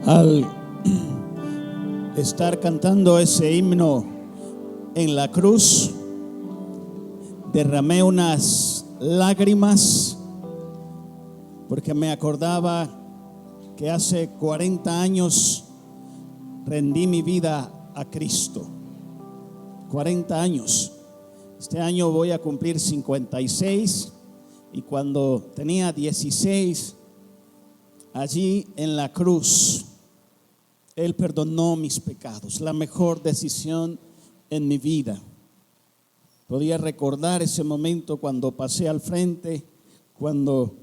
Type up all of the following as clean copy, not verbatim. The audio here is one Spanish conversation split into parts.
Al estar cantando ese himno en la cruz, derramé unas lágrimas porque me acordaba que hace 40 años rendí mi vida a Cristo. 40 años. Este año voy a cumplir 56 y cuando tenía 16, allí en la cruz, Él perdonó mis pecados, la mejor decisión en mi vida. Podía recordar ese momento cuando pasé al frente, cuando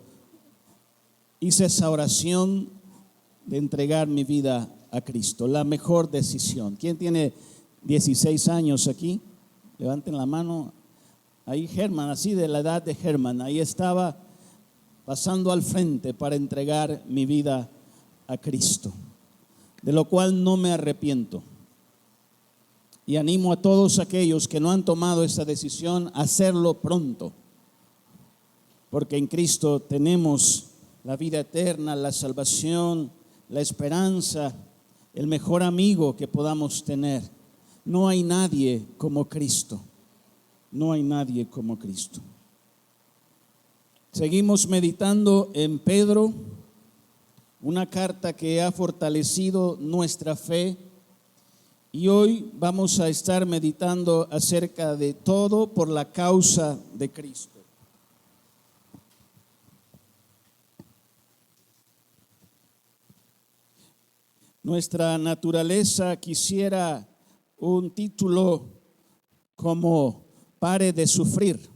hice esa oración de entregar mi vida a Cristo, la mejor decisión. ¿Quién tiene 16 años aquí? Levanten la mano. Ahí Germán, así de la edad de Germán, ahí estaba pasando al frente para entregar mi vida a Cristo, de lo cual no me arrepiento. Y animo a todos aquellos que no han tomado esa decisión a hacerlo pronto, porque en Cristo tenemos la vida eterna, la salvación, la esperanza, el mejor amigo que podamos tener. No hay nadie como Cristo. No hay nadie como Cristo. Seguimos meditando en Pedro, una carta que ha fortalecido nuestra fe, y hoy vamos a estar meditando acerca de todo por la causa de Cristo. Nuestra naturaleza quisiera un título como "Pare de sufrir",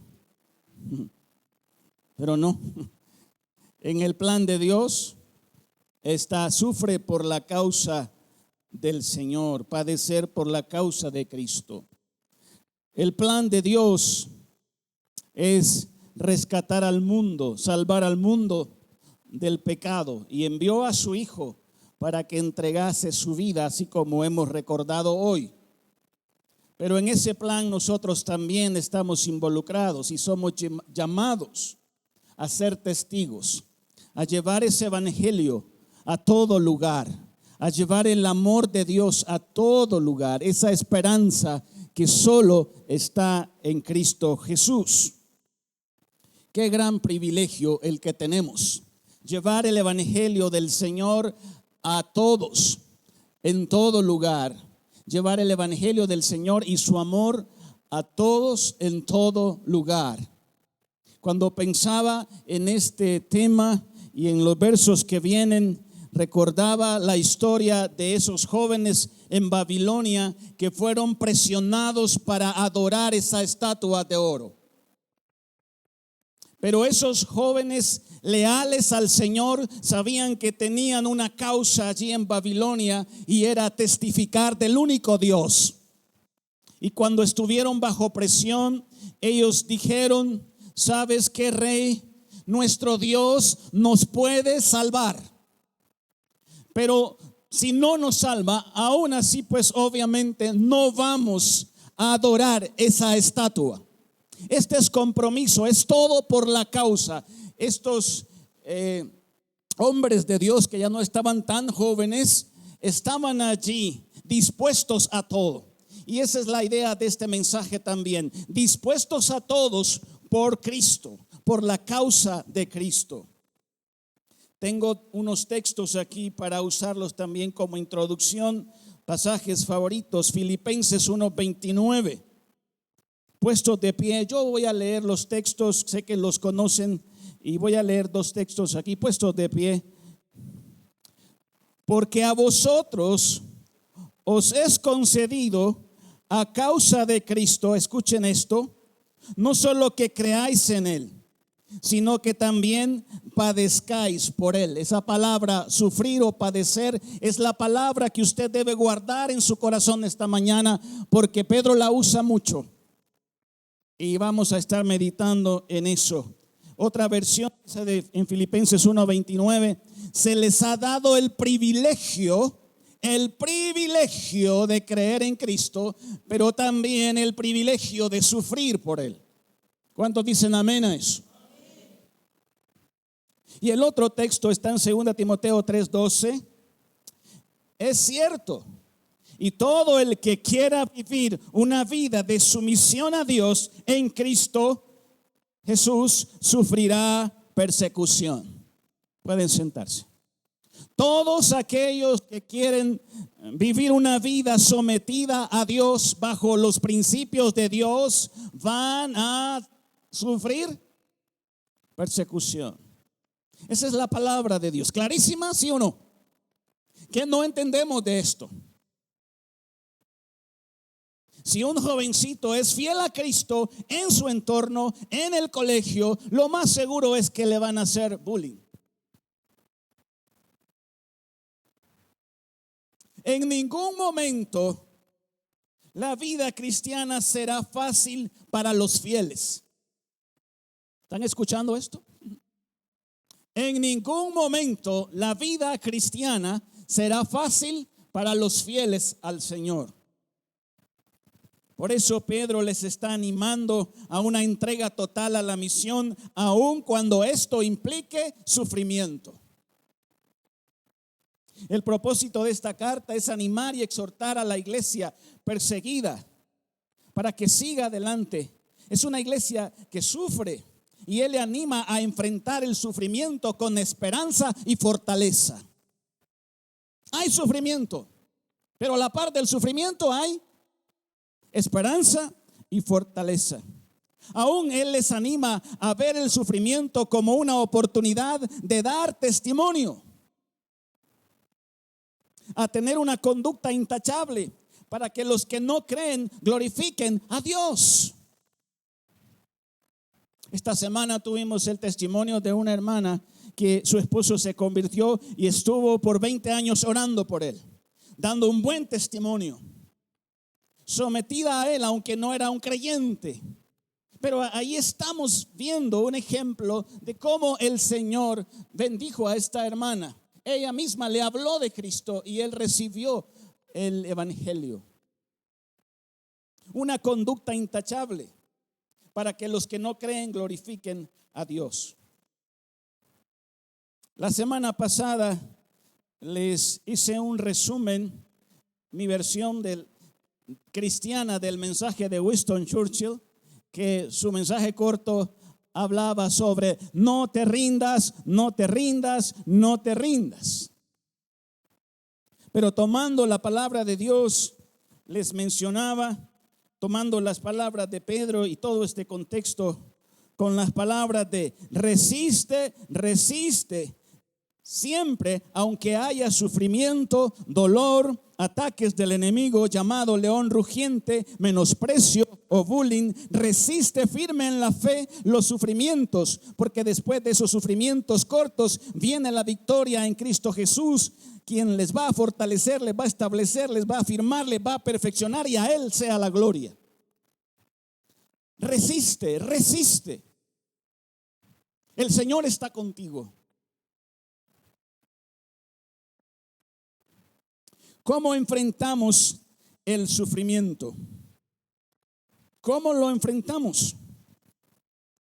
pero no. En el plan de Dios está sufre por la causa del Señor, padecer por la causa de Cristo. El plan de Dios es rescatar al mundo, salvar al mundo del pecado, y envió a su Hijo para que entregase su vida, así como hemos recordado hoy. Pero en ese plan nosotros también estamos involucrados y somos llamados a ser testigos, a llevar ese evangelio a todo lugar, a llevar el amor de Dios a todo lugar, esa esperanza que solo está en Cristo Jesús. Qué gran privilegio el que tenemos, llevar el evangelio del Señor a todos, en todo lugar, llevar el evangelio del Señor y su amor a todos en todo lugar. Cuando pensaba en este tema y en los versos que vienen, recordaba la historia de esos jóvenes en Babilonia que fueron presionados para adorar esa estatua de oro. Pero esos jóvenes leales al Señor sabían que tenían una causa allí en Babilonia, y era testificar del único Dios. Y cuando estuvieron bajo presión, ellos dijeron: ¿sabes qué, rey? Nuestro Dios nos puede salvar. Pero si no nos salva, aún así pues obviamente no vamos a adorar esa estatua. Este es compromiso, es todo por la causa. Estos hombres de Dios que ya no estaban tan jóvenes, estaban allí dispuestos a todo. Y esa es la idea de este mensaje también, dispuestos a todos por Cristo, por la causa de Cristo. Tengo unos textos aquí para usarlos también como introducción, pasajes favoritos. Filipenses 1:29. Puestos de pie, yo voy a leer los textos, sé que los conocen, y voy a leer dos textos aquí, puestos de pie. Porque a vosotros os es concedido a causa de Cristo, escuchen esto, no solo que creáis en Él, sino que también padezcáis por Él. Esa palabra sufrir o padecer es la palabra que usted debe guardar en su corazón esta mañana, porque Pedro la usa mucho. Y vamos a estar meditando en eso. Otra versión en Filipenses 1:29, se les ha dado el privilegio de creer en Cristo, pero también el privilegio de sufrir por Él. ¿Cuántos dicen amén a eso? Y el otro texto está en 2 Timoteo 3:12, es cierto. Y todo el que quiera vivir una vida de sumisión a Dios en Cristo Jesús sufrirá persecución. Pueden sentarse. Todos aquellos que quieren vivir una vida sometida a Dios bajo los principios de Dios van a sufrir persecución. Esa es la palabra de Dios. ¿Clarísima, sí o no? ¿Qué no entendemos de esto? Si un jovencito es fiel a Cristo en su entorno, en el colegio, lo más seguro es que le van a hacer bullying. En ningún momento la vida cristiana será fácil para los fieles. ¿Están escuchando esto? En ningún momento la vida cristiana será fácil para los fieles al Señor. Por eso Pedro les está animando a una entrega total a la misión, aun cuando esto implique sufrimiento. El propósito de esta carta es animar y exhortar a la iglesia perseguida para que siga adelante. Es una iglesia que sufre y él le anima a enfrentar el sufrimiento con esperanza y fortaleza. Hay sufrimiento, pero a la par del sufrimiento hay esperanza y fortaleza. Aún él les anima a ver el sufrimiento como una oportunidad de dar testimonio, a tener una conducta intachable para que los que no creen glorifiquen a Dios. Esta semana tuvimos el testimonio de una hermana que su esposo se convirtió y estuvo por 20 años orando por él, dando un buen testimonio, sometida a él aunque no era un creyente. Pero ahí estamos viendo un ejemplo de cómo el Señor bendijo a esta hermana. Ella misma le habló de Cristo y él recibió el evangelio. Una conducta intachable para que los que no creen glorifiquen a Dios. La semana pasada les hice un resumen, mi versión cristiana del mensaje de Winston Churchill, que su mensaje corto hablaba sobre no te rindas, no te rindas, no te rindas. Pero tomando la palabra de Dios, les mencionaba, tomando las palabras de Pedro y todo este contexto con las palabras de resiste, resiste, siempre, aunque haya sufrimiento, dolor, ataques del enemigo llamado león rugiente, menosprecio o bullying, resiste firme en la fe los sufrimientos, porque después de esos sufrimientos cortos viene la victoria en Cristo Jesús, quien les va a fortalecer, les va a establecer, les va a afirmar, les va a perfeccionar y a Él sea la gloria. Resiste, resiste. El Señor está contigo. ¿Cómo enfrentamos el sufrimiento? ¿Cómo lo enfrentamos?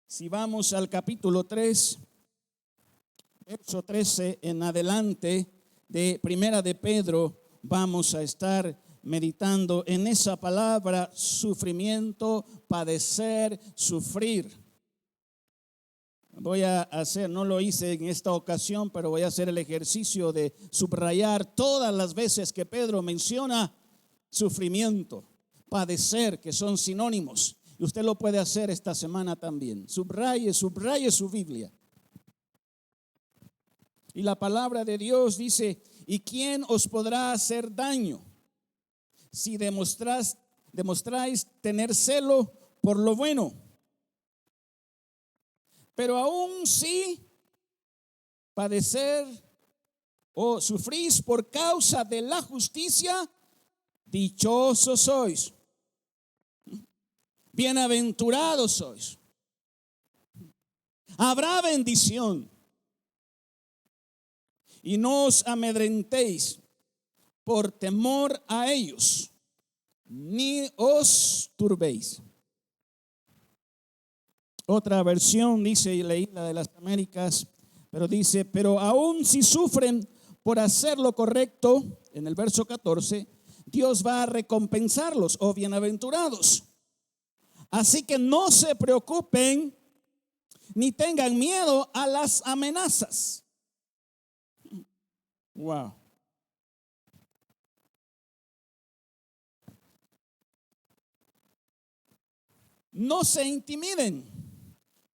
Si vamos al capítulo 3, verso 13 en adelante de Primera de Pedro, vamos a estar meditando en esa palabra sufrimiento, padecer, sufrir. Voy a hacer, no lo hice en esta ocasión, pero voy a hacer el ejercicio de subrayar todas las veces que Pedro menciona sufrimiento, padecer, que son sinónimos. Y usted lo puede hacer esta semana también. Subraye su Biblia. Y la palabra de Dios dice: ¿y quién os podrá hacer daño si demostráis tener celo por lo bueno? Pero aún si padecer o sufrís por causa de la justicia, dichosos sois, bienaventurados sois. Habrá bendición. Y no os amedrentéis por temor a ellos, ni os turbéis. Otra versión dice, y leí la de las Américas, pero dice: pero aún si sufren por hacer lo correcto, en el verso 14, Dios va a recompensarlos, oh bienaventurados. Así que no se preocupen ni tengan miedo a las amenazas. Wow. No se intimiden,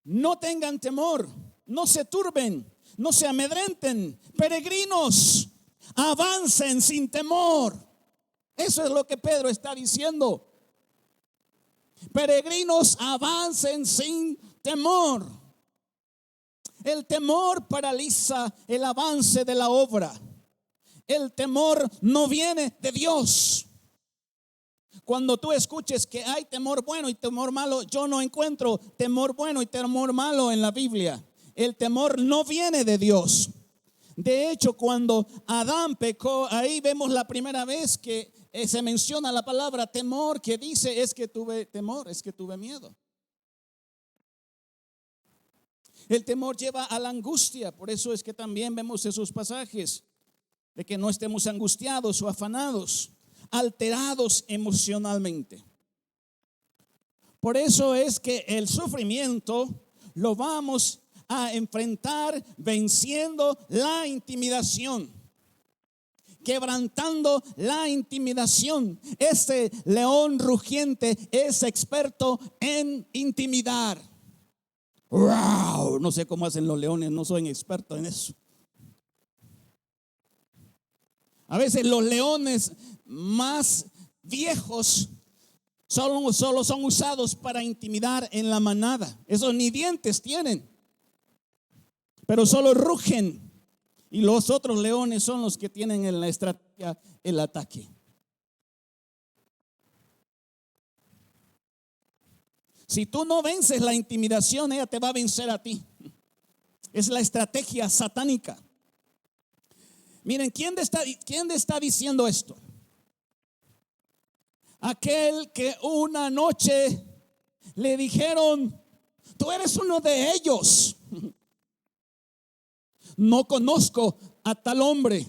no tengan temor, no se turben, no se amedrenten. Peregrinos, avancen sin temor. Eso es lo que Pedro está diciendo. Peregrinos, avancen sin temor. El temor paraliza el avance de la obra. El temor no viene de Dios. Cuando tú escuches que hay temor bueno y temor malo, yo no encuentro temor bueno y temor malo en la Biblia. El temor no viene de Dios. De hecho, cuando Adán pecó, ahí vemos la primera vez que se menciona la palabra temor, que dice es que tuve temor, es que tuve miedo. El temor lleva a la angustia, por eso es que también vemos esos pasajes de que no estemos angustiados o afanados, alterados emocionalmente. Por eso es que el sufrimiento lo vamos a enfrentar venciendo la intimidación, quebrantando la intimidación. Este león rugiente es experto en intimidar. Wow, no sé cómo hacen los leones, no soy experto en eso. A veces los leones más viejos solo son usados para intimidar en la manada. Esos ni dientes tienen, pero solo rugen. Y los otros leones son los que tienen en la estrategia el ataque. Si tú no vences la intimidación, ella te va a vencer a ti. Es la estrategia satánica. Miren, ¿quién está diciendo esto? Aquel que una noche le dijeron: tú eres uno de ellos. No conozco a tal hombre.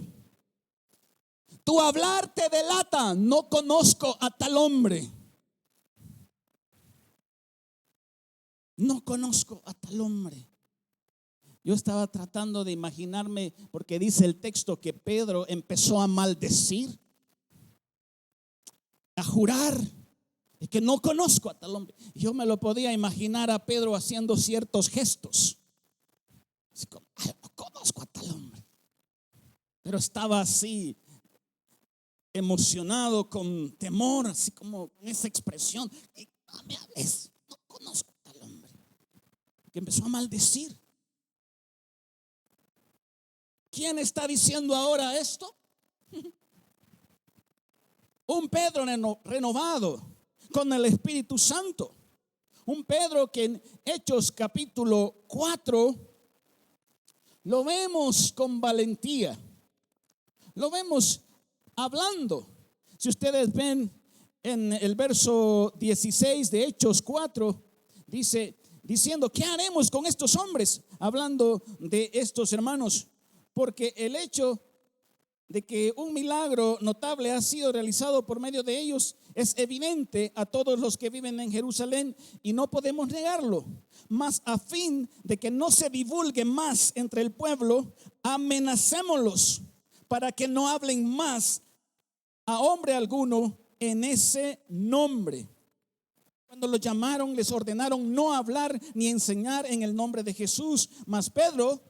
Tu hablar te delata. No conozco a tal hombre. No conozco a tal hombre. Yo estaba tratando de imaginarme, porque dice el texto que Pedro empezó a maldecir, a jurar, y que no conozco a tal hombre. Yo me lo podía imaginar a Pedro haciendo ciertos gestos, así como: no conozco a tal hombre. Pero estaba así, emocionado, con temor, así como con esa expresión: no me hables, no conozco a tal hombre. Que empezó a maldecir. ¿Quién está diciendo ahora esto? Un Pedro renovado con el Espíritu Santo. Un Pedro que en Hechos capítulo 4 lo vemos con valentía. Lo vemos hablando. Si ustedes ven en el verso 16 de Hechos 4, diciendo: ¿qué haremos con estos hombres? Hablando de estos hermanos. Porque el hecho de que un milagro notable ha sido realizado por medio de ellos es evidente a todos los que viven en Jerusalén, y no podemos negarlo. Mas a fin de que no se divulgue más entre el pueblo, amenacémoslos para que no hablen más a hombre alguno en ese nombre. Cuando los llamaron, les ordenaron no hablar ni enseñar en el nombre de Jesús. Mas Pedro,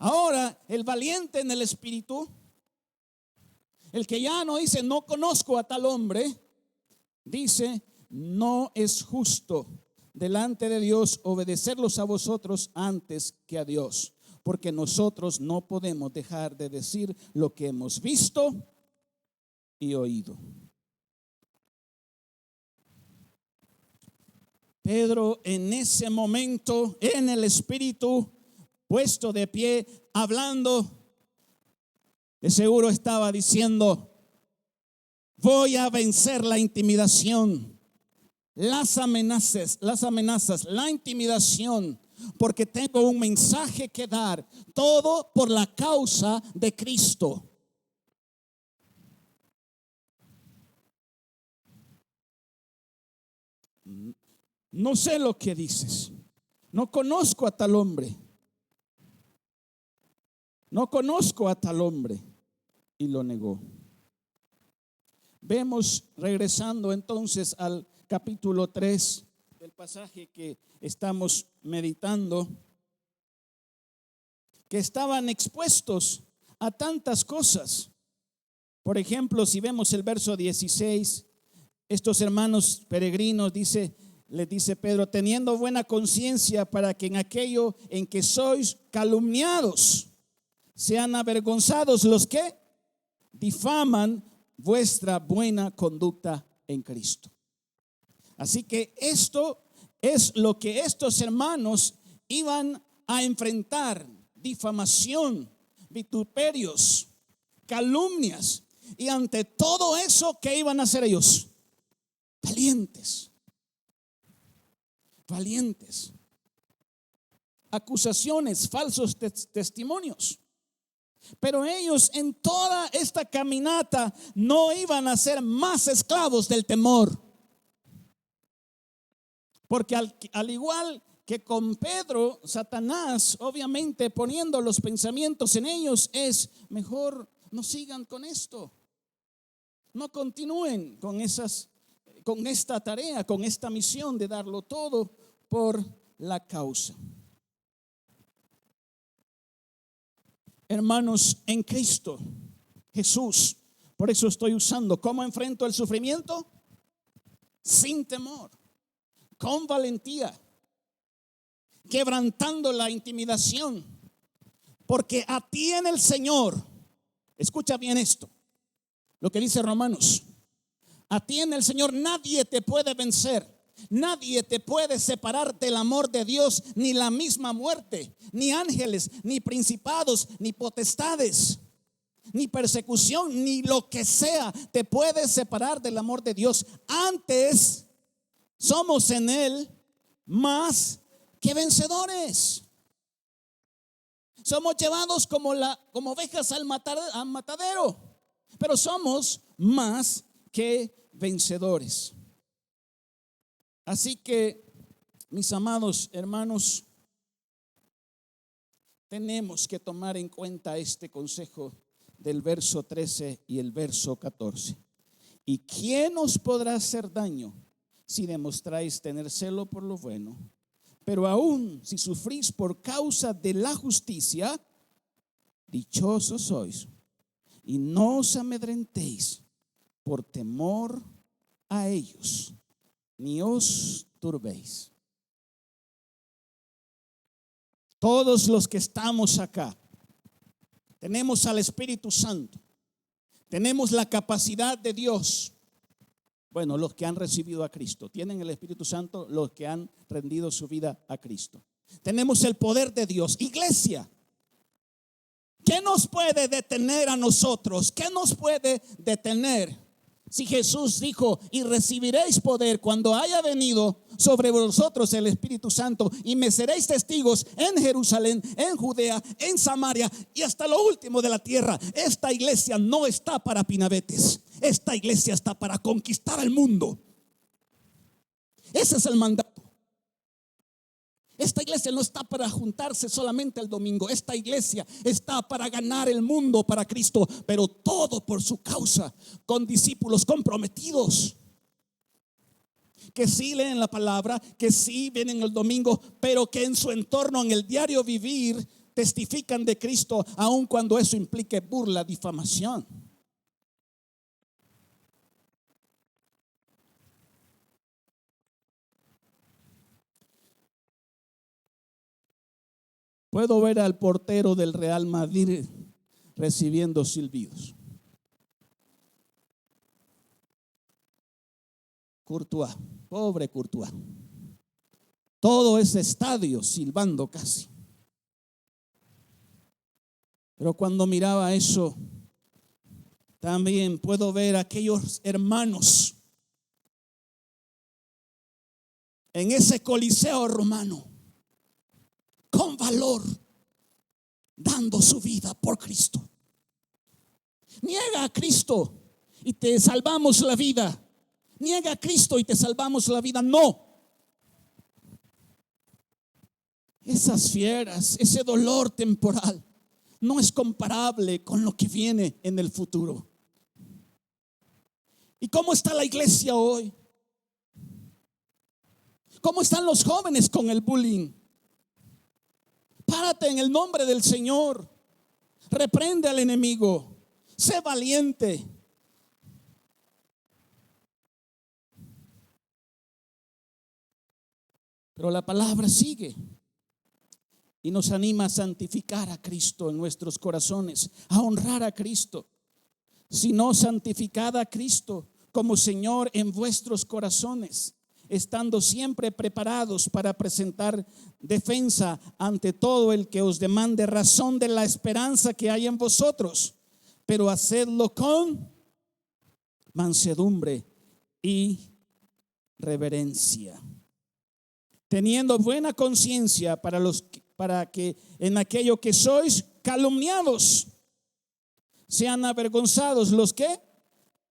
ahora el valiente en el espíritu, el que ya no dice no conozco a tal hombre, dice: no es justo delante de Dios obedecerlos a vosotros antes que a Dios, porque nosotros no podemos dejar de decir lo que hemos visto y oído. Pedro, en ese momento, en el espíritu, puesto de pie, hablando, de seguro estaba diciendo: voy a vencer la intimidación, las amenazas, la intimidación. porque tengo un mensaje que dar. Todo por la causa de Cristo. No sé lo que dices. No conozco a tal hombre. No conozco a tal hombre. Y lo negó. Vemos, regresando entonces al capítulo 3 del pasaje que estamos meditando, que estaban expuestos a tantas cosas. Por ejemplo, si vemos el verso 16, estos hermanos peregrinos, les dice Pedro, teniendo buena conciencia para que en aquello en que sois calumniados sean avergonzados los que difaman vuestra buena conducta en Cristo. Así que esto es lo que estos hermanos iban a enfrentar: difamación, vituperios, calumnias. Y ante todo eso, ¿qué iban a hacer ellos? Valientes. Valientes. Acusaciones, falsos testimonios. Pero ellos en toda esta caminata no iban a ser más esclavos del temor. Porque al igual que con Pedro, Satanás, obviamente poniendo los pensamientos en ellos, es mejor no sigan con esto. No continúen con esta tarea, con esta misión de darlo todo por la causa. Hermanos, en Cristo Jesús, por eso estoy usando, ¿cómo enfrento el sufrimiento? Sin temor, con valentía, quebrantando la intimidación, porque a ti en el Señor, escucha bien esto, lo que dice Romanos, a ti en el Señor nadie te puede vencer. Nadie te puede separar del amor de Dios, ni la misma muerte, ni ángeles, ni principados, ni potestades, ni persecución, ni lo que sea te puede separar del amor de Dios. Antes somos en Él más que vencedores. Somos llevados como ovejas al matadero, pero somos más que vencedores. Así que, mis amados hermanos, tenemos que tomar en cuenta este consejo del verso 13 y el verso 14. ¿Y quién os podrá hacer daño si demostráis tener celo por lo bueno? Pero aún si sufrís por causa de la justicia, dichosos sois, y no os amedrentéis por temor a ellos, ni os turbéis. Todos los que estamos acá tenemos al Espíritu Santo, tenemos la capacidad de Dios. Bueno, los que han recibido a Cristo tienen el Espíritu Santo, los que han rendido su vida a Cristo. Tenemos el poder de Dios. Iglesia, ¿qué nos puede detener a nosotros? ¿Qué nos puede detener? Si Jesús dijo, y recibiréis poder cuando haya venido sobre vosotros el Espíritu Santo, y me seréis testigos en Jerusalén, en Judea, en Samaria y hasta lo último de la tierra. Esta iglesia no está para pinabetes. Esta iglesia está para conquistar al mundo. Ese es el mandato. Esta iglesia no está para juntarse solamente el domingo. Esta iglesia está para ganar el mundo para Cristo, pero todo por su causa, con discípulos comprometidos, que sí leen la palabra, que sí vienen el domingo, pero que en su entorno, en el diario vivir, testifican de Cristo, aun cuando eso implique burla, difamación. Puedo ver al portero del Real Madrid recibiendo silbidos. Courtois, pobre Courtois. Todo ese estadio silbando casi. Pero cuando miraba eso, también puedo ver a aquellos hermanos en ese coliseo romano, valor dando su vida por Cristo. Niega a Cristo y te salvamos la vida. Niega a Cristo y te salvamos la vida. No. Esas fieras, ese dolor temporal no es comparable con lo que viene en el futuro. ¿Y cómo está la iglesia hoy? ¿Cómo están los jóvenes con el bullying? Párate en el nombre del Señor. Reprende al enemigo. Sé valiente. Pero la palabra sigue y nos anima a santificar a Cristo en nuestros corazones, a honrar a Cristo. Si no, santificad a Cristo como Señor en vuestros corazones, estando siempre preparados para presentar defensa ante todo el que os demande razón de la esperanza que hay en vosotros, pero hacedlo con mansedumbre y reverencia, teniendo buena conciencia para que en aquello que sois calumniados sean avergonzados los que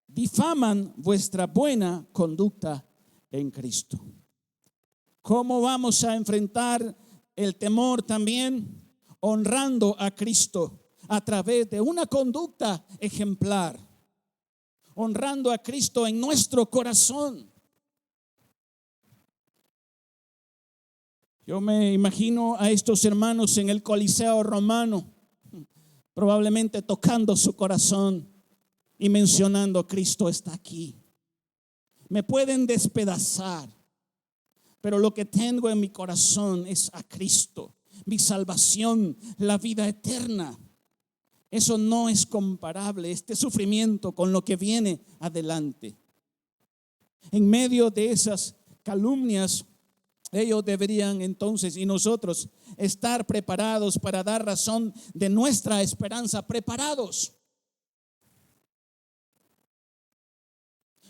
difaman vuestra buena conducta en Cristo. ¿Cómo vamos a enfrentar el temor también? Honrando a Cristo a través de una conducta ejemplar, honrando a Cristo en nuestro corazón. Yo me imagino a estos hermanos en el Coliseo romano, probablemente tocando su corazón y mencionando: Cristo está aquí. Me pueden despedazar, pero lo que tengo en mi corazón es a Cristo, mi salvación, la vida eterna. Eso no es comparable, este sufrimiento, con lo que viene adelante. En medio de esas calumnias, ellos deberían entonces, y nosotros, estar preparados para dar razón de nuestra esperanza, preparados.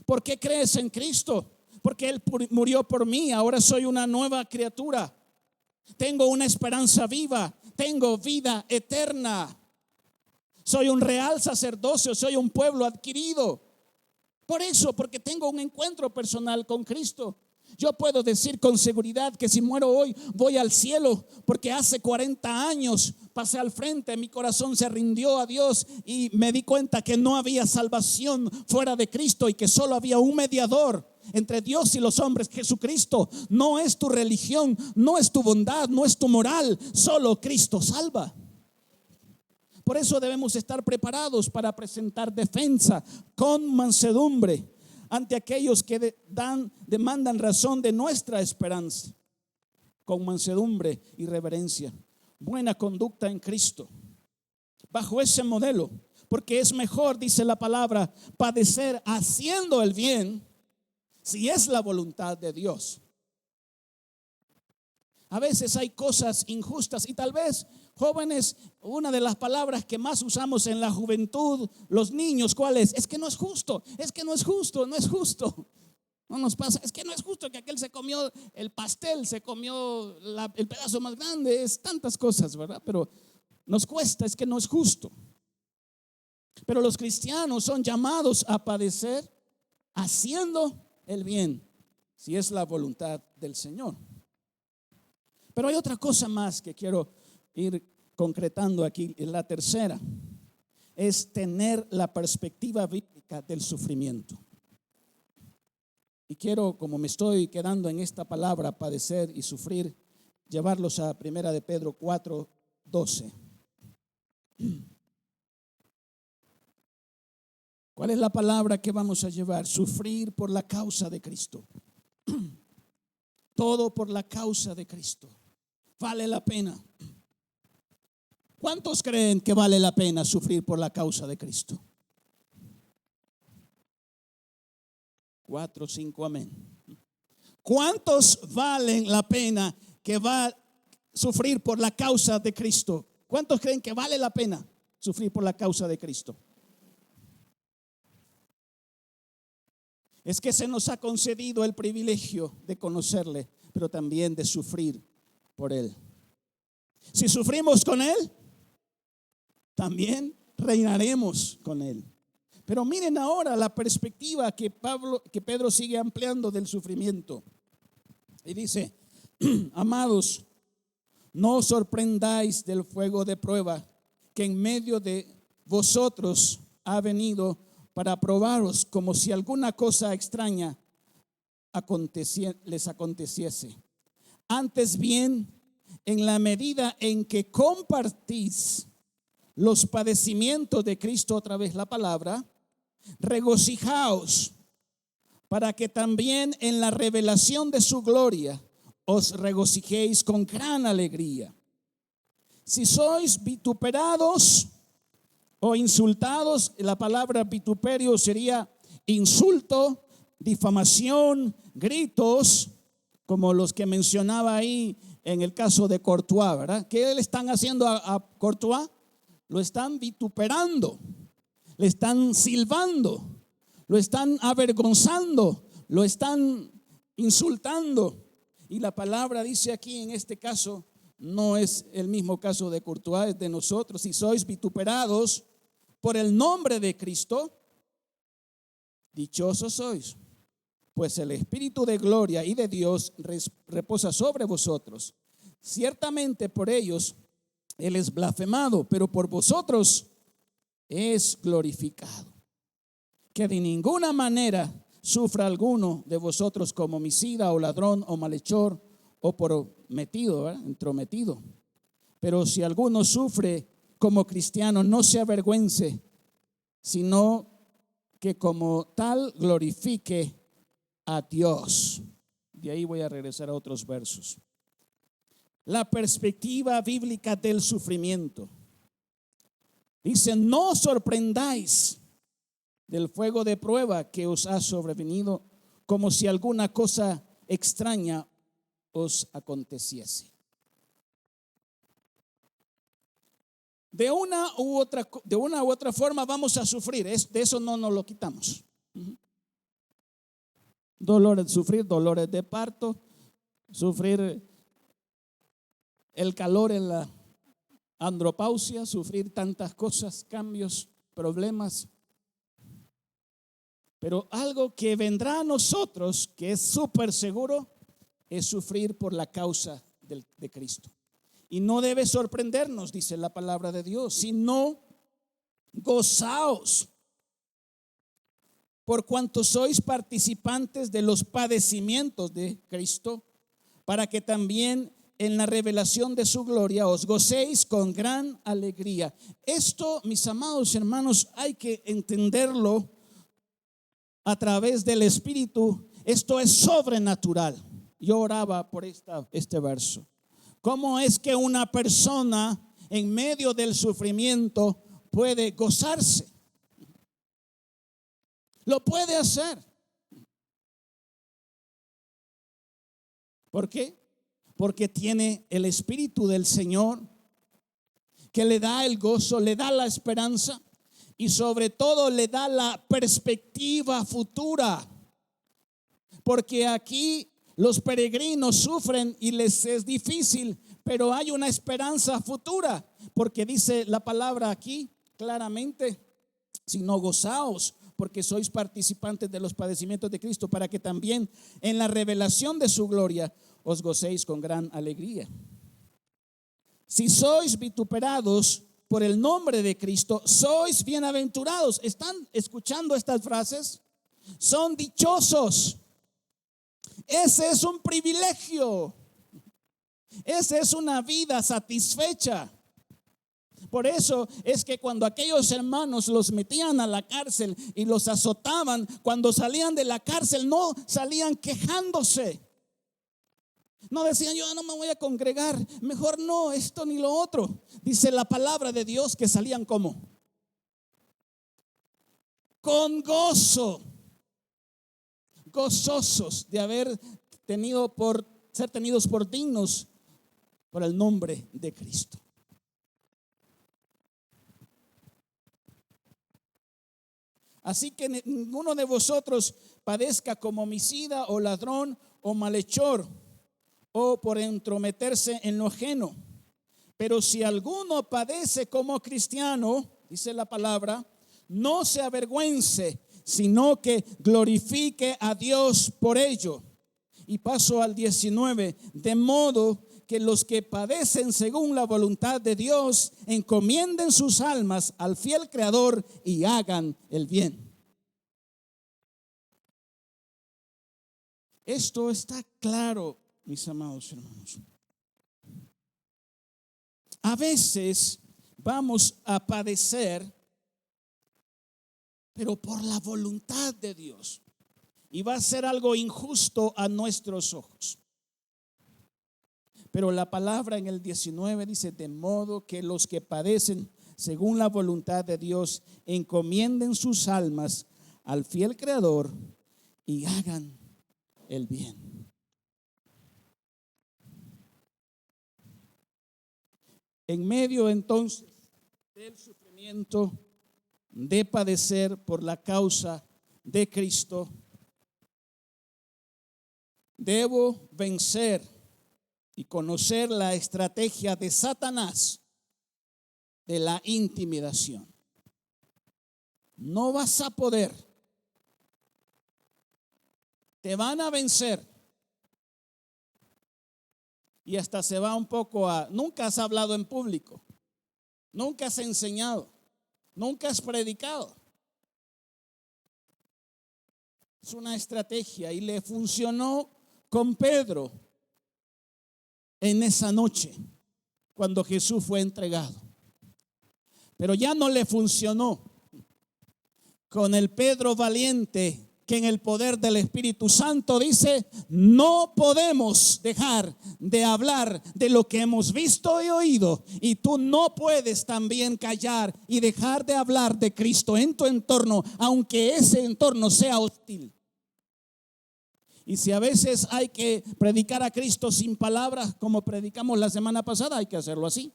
¿Por qué crees en Cristo? Porque Él murió por mí, ahora soy una nueva criatura. Tengo una esperanza viva, tengo vida eterna. Soy un real sacerdocio, soy un pueblo adquirido. Por eso, porque tengo un encuentro personal con Cristo. Yo puedo decir con seguridad que si muero hoy voy al cielo, porque hace 40 años pasé al frente, mi corazón se rindió a Dios y me di cuenta que no había salvación fuera de Cristo y que solo había un mediador entre Dios y los hombres, Jesucristo. No es tu religión, no es tu bondad, no es tu moral, solo Cristo salva. Por eso debemos estar preparados para presentar defensa con mansedumbre ante aquellos que demandan razón de nuestra esperanza, con mansedumbre y reverencia. Buena conducta en Cristo, bajo ese modelo, porque es mejor, dice la palabra, padecer haciendo el bien, si es la voluntad de Dios. A veces hay cosas injustas y tal vez, jóvenes, una de las palabras que más usamos en la juventud, los niños, ¿cuál es? Es que no es justo, es que no es justo, no es justo. No nos pasa, es que no es justo que aquel se comió el pastel, se comió el pedazo más grande, es tantas cosas, ¿verdad? Pero nos cuesta, es que no es justo. Pero los cristianos son llamados a padecer haciendo el bien, si es la voluntad del Señor. Pero hay otra cosa más que quiero ir concretando aquí. La tercera es tener la perspectiva bíblica del sufrimiento. Y quiero, como me estoy quedando en esta palabra, padecer y sufrir, llevarlos a 1 de Pedro 4:12. ¿Cuál es la palabra que vamos a llevar? Sufrir por la causa de Cristo. Todo por la causa de Cristo. Vale la pena. ¿Cuántos creen que vale la pena sufrir por la causa de Cristo? 4, 5, amén. ¿Cuántos valen la pena que va a sufrir por la causa de Cristo? ¿Cuántos creen que vale la pena sufrir por la causa de Cristo? Es que se nos ha concedido el privilegio de conocerle, pero también de sufrir por Él. Si sufrimos con Él, también reinaremos con Él. Pero miren ahora la perspectiva que Pedro sigue ampliando del sufrimiento. Y dice: amados, no os sorprendáis del fuego de prueba que en medio de vosotros ha venido para probaros, como si alguna cosa extraña les aconteciese. Antes bien, en la medida en que compartís los padecimientos de Cristo, otra vez la palabra, regocijaos, para que también en la revelación de su gloria os regocijéis con gran alegría. Si sois vituperados o insultados, la palabra vituperio sería insulto, difamación, gritos, como los que mencionaba ahí en el caso de Courtois, ¿verdad? ¿Qué le están haciendo a Courtois? Lo están vituperando, le están silbando, lo están avergonzando, lo están insultando. Y la palabra dice aquí, en este caso, no es el mismo caso de Courtois, es de nosotros. Si sois vituperados por el nombre de Cristo, dichosos sois, pues el Espíritu de gloria y de Dios reposa sobre vosotros. Ciertamente por ellos Él es blasfemado, pero por vosotros es glorificado. Que de ninguna manera sufra alguno de vosotros como homicida o ladrón o malhechor o prometido, ¿verdad? Entrometido. Pero si alguno sufre como cristiano, no se avergüence, sino que como tal glorifique a Dios. De ahí voy a regresar a otros versos. La perspectiva bíblica del sufrimiento. Dice: no os sorprendáis del fuego de prueba que os ha sobrevenido, como si alguna cosa extraña os aconteciese. De una u otra forma vamos a sufrir. De eso no nos lo quitamos. Sufrir dolores de parto, sufrir el calor en la andropausia, sufrir tantas cosas, cambios, problemas. Pero algo que vendrá a nosotros, que es súper seguro, es sufrir por la causa de Cristo. Y no debe sorprendernos, dice la palabra de Dios, sino gozaos, por cuanto sois participantes de los padecimientos de Cristo, para que también en la revelación de su gloria os gocéis con gran alegría. Esto, mis amados hermanos, hay que entenderlo a través del Espíritu. Esto es sobrenatural. Yo oraba por este verso. ¿Cómo es que una persona en medio del sufrimiento puede gozarse? Lo puede hacer. ¿Por qué? Porque tiene el Espíritu del Señor, que le da el gozo, le da la esperanza y sobre todo le da la perspectiva futura. Porque aquí los peregrinos sufren y les es difícil, pero hay una esperanza futura, porque dice la palabra aquí claramente: si no, gozaos, porque sois participantes de los padecimientos de Cristo, para que también en la revelación de su gloria os gocéis con gran alegría. Si sois vituperados por el nombre de Cristo, sois bienaventurados. ¿Están escuchando estas frases? Son dichosos. Ese es un privilegio. Esa es una vida satisfecha. Por eso es que cuando aquellos hermanos los metían a la cárcel y los azotaban, cuando salían de la cárcel no salían quejándose. No decían: yo no me voy a congregar, mejor no, esto ni lo otro. Dice la palabra de Dios que salían ¿cómo? Con gozo, gozosos de haber ser tenidos por dignos por el nombre de Cristo. Así que ninguno de vosotros padezca como homicida o ladrón o malhechor o por entrometerse en lo ajeno. Pero si alguno padece como cristiano, dice la palabra, no se avergüence, sino que glorifique a Dios por ello. Y paso al 19, de modo que los que padecen según la voluntad de Dios encomienden sus almas al fiel Creador y hagan el bien. Esto está claro, mis amados hermanos. A veces vamos a padecer, pero por la voluntad de Dios. Y va a ser algo injusto a nuestros ojos. Pero la palabra en el 19 dice, de modo que los que padecen según la voluntad de Dios encomienden sus almas al fiel Creador y hagan el bien. En medio entonces del sufrimiento, de padecer por la causa de Cristo, debo vencer y conocer la estrategia de Satanás de la intimidación. No vas a poder. Te van a vencer. Y hasta se va un poco a, nunca has hablado en público, nunca has enseñado, nunca has predicado. Es una estrategia y le funcionó con Pedro en esa noche cuando Jesús fue entregado. Pero ya no le funcionó con el Pedro valiente que en el poder del Espíritu Santo dice, no podemos dejar de hablar de lo que hemos visto y oído, y tú no puedes también callar y dejar de hablar de Cristo en tu entorno, aunque ese entorno sea hostil. Y si a veces hay que predicar a Cristo sin palabras, como predicamos la semana pasada, hay que hacerlo así.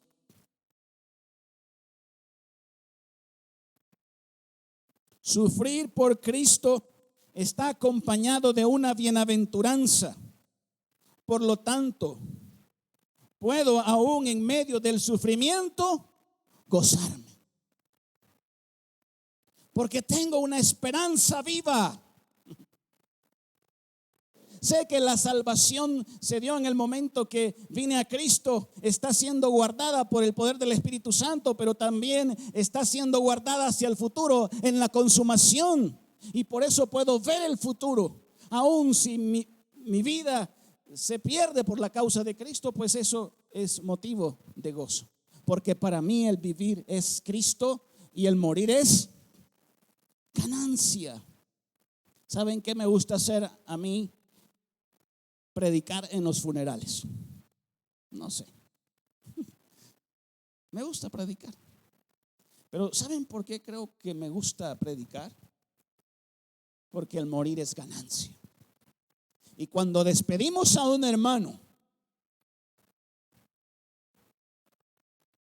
Sufrir por Cristo está acompañado de una bienaventuranza. Por lo tanto, puedo aún en medio del sufrimiento gozarme. Porque tengo una esperanza viva. Sé que la salvación se dio en el momento que vine a Cristo, está siendo guardada por el poder del Espíritu Santo, pero también está siendo guardada hacia el futuro en la consumación. Y por eso puedo ver el futuro. Aún si mi vida se pierde por la causa de Cristo, pues eso es motivo de gozo. Porque para mí el vivir es Cristo y el morir es ganancia. ¿Saben qué me gusta hacer a mí? Predicar en los funerales. No sé. Me gusta predicar. Pero ¿saben por qué creo que me gusta predicar? Porque el morir es ganancia. Y cuando despedimos a un hermano,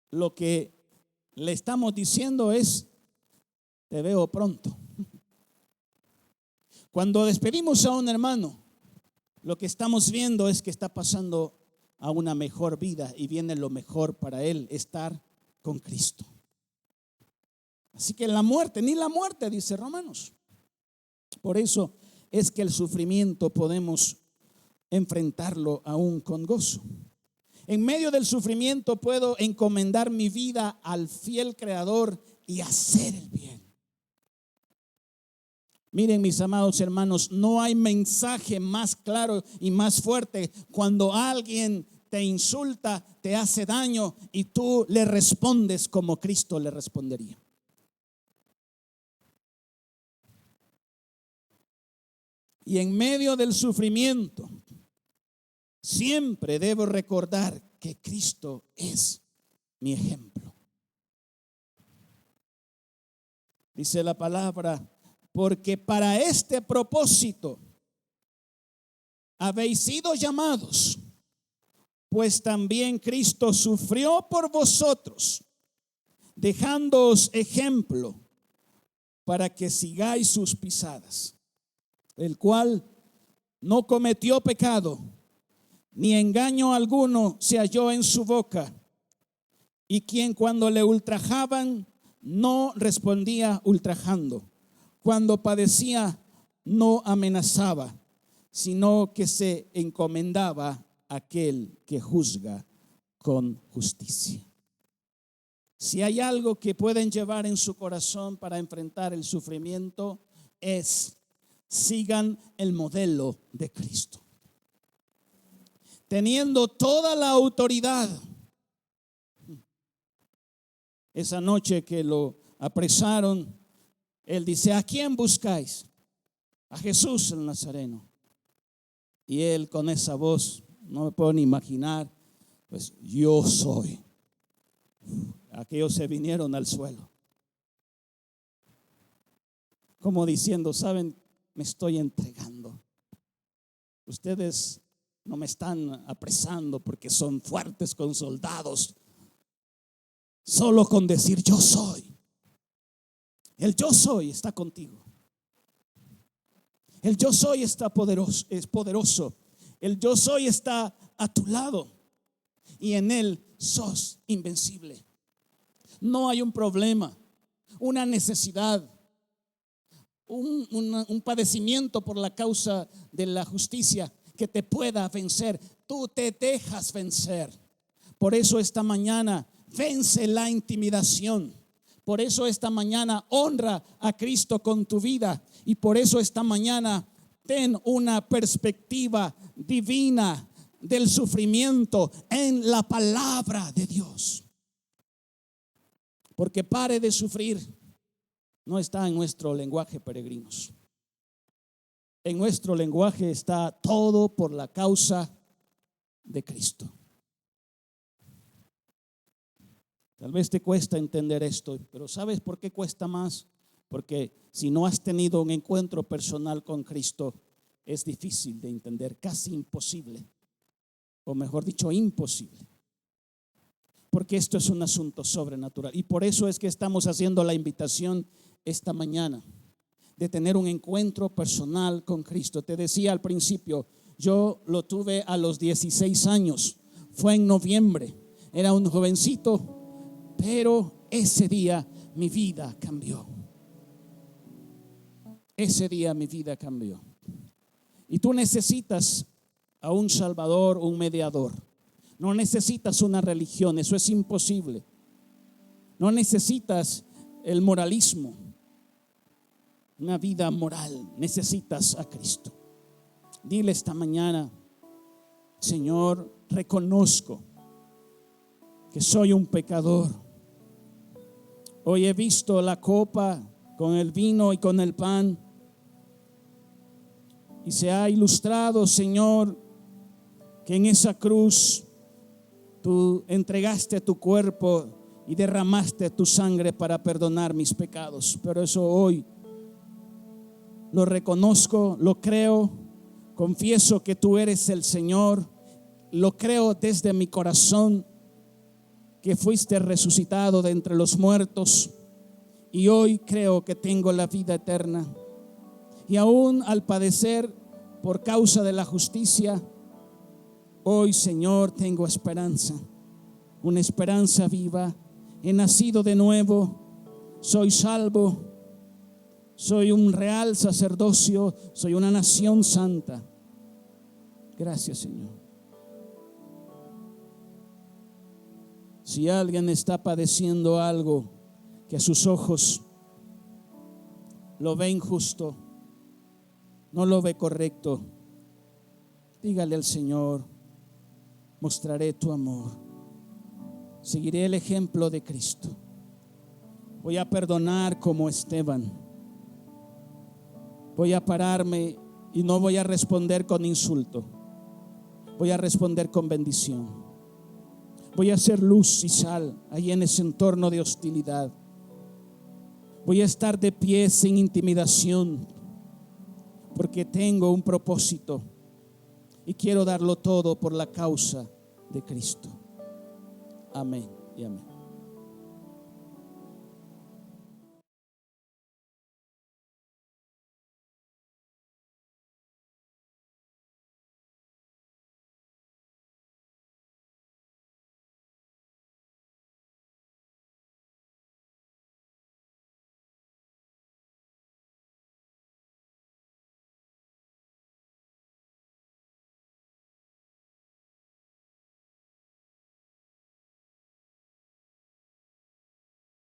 lo que le estamos diciendo es, te veo pronto. Cuando despedimos a un hermano, lo que estamos viendo es que está pasando a una mejor vida y viene lo mejor para él, estar con Cristo. Así que la muerte, ni la muerte, dice Romanos. Por eso es que el sufrimiento podemos enfrentarlo aún con gozo. En medio del sufrimiento puedo encomendar mi vida al fiel Creador y hacer el bien. Miren, mis amados hermanos, no hay mensaje más claro y más fuerte cuando alguien te insulta, te hace daño y tú le respondes como Cristo le respondería. Y en medio del sufrimiento, siempre debo recordar que Cristo es mi ejemplo. Dice la palabra, porque para este propósito habéis sido llamados, pues también Cristo sufrió por vosotros, dejándoos ejemplo para que sigáis sus pisadas, el cual no cometió pecado, ni engaño alguno se halló en su boca, y quien cuando le ultrajaban no respondía ultrajando, cuando padecía no amenazaba, sino que se encomendaba a aquel que juzga con justicia. Si hay algo que pueden llevar en su corazón para enfrentar el sufrimiento, es: sigan el modelo de Cristo. Teniendo toda la autoridad. Esa noche que lo apresaron, él dice: ¿a quién buscáis? A Jesús el Nazareno. Y él con esa voz, no me puedo ni imaginar, pues: yo soy. Aquellos se vinieron al suelo, como diciendo: saben, me estoy entregando. Ustedes no me están apresando porque son fuertes con soldados. Solo con decir yo soy. El yo soy está contigo. El yo soy está poderoso, es poderoso. El yo soy está a tu lado y en él sos invencible. No hay un problema, una necesidad, un padecimiento por la causa de la justicia que te pueda vencer. Tú te dejas vencer. Por eso esta mañana vence la intimidación. Por eso esta mañana honra a Cristo con tu vida. Y por eso esta mañana ten una perspectiva divina del sufrimiento en la palabra de Dios. Porque pare de sufrir no está en nuestro lenguaje, peregrinos. En nuestro lenguaje está todo por la causa de Cristo. Tal vez te cuesta entender esto, pero ¿sabes por qué cuesta más? Porque si no has tenido un encuentro personal con Cristo, es difícil de entender, casi imposible, o mejor dicho, imposible. Porque esto es un asunto sobrenatural. Y por eso es que estamos haciendo la invitación esta mañana de tener un encuentro personal con Cristo. Te decía al principio, yo lo tuve a los 16 años. Fue en noviembre. Era un jovencito, pero ese día mi vida cambió. Ese día mi vida cambió. Y tú necesitas a un Salvador, un mediador. No necesitas una religión, eso es imposible. No necesitas el moralismo, una vida moral. Necesitas a Cristo. Dile esta mañana: Señor, reconozco que soy un pecador. Hoy he visto la copa con el vino y con el pan, y se ha ilustrado, Señor, que en esa cruz tú entregaste tu cuerpo y derramaste tu sangre para perdonar mis pecados. Pero eso hoy lo reconozco, lo creo, confieso que tú eres el Señor, lo creo desde mi corazón, que fuiste resucitado de entre los muertos, y hoy creo que tengo la vida eterna. Y aún al padecer por causa de la justicia, hoy, Señor, tengo esperanza, una esperanza viva. He nacido de nuevo, soy salvo, soy un real sacerdocio, soy una nación santa. Gracias, Señor. Si alguien está padeciendo algo que a sus ojos lo ve injusto, no lo ve correcto, dígale al Señor: mostraré tu amor, seguiré el ejemplo de Cristo, voy a perdonar como Esteban, voy a pararme y no voy a responder con insulto, voy a responder con bendición, voy a ser luz y sal ahí en ese entorno de hostilidad, voy a estar de pie sin intimidación, porque tengo un propósito y quiero darlo todo por la causa de Cristo. Amén y amén.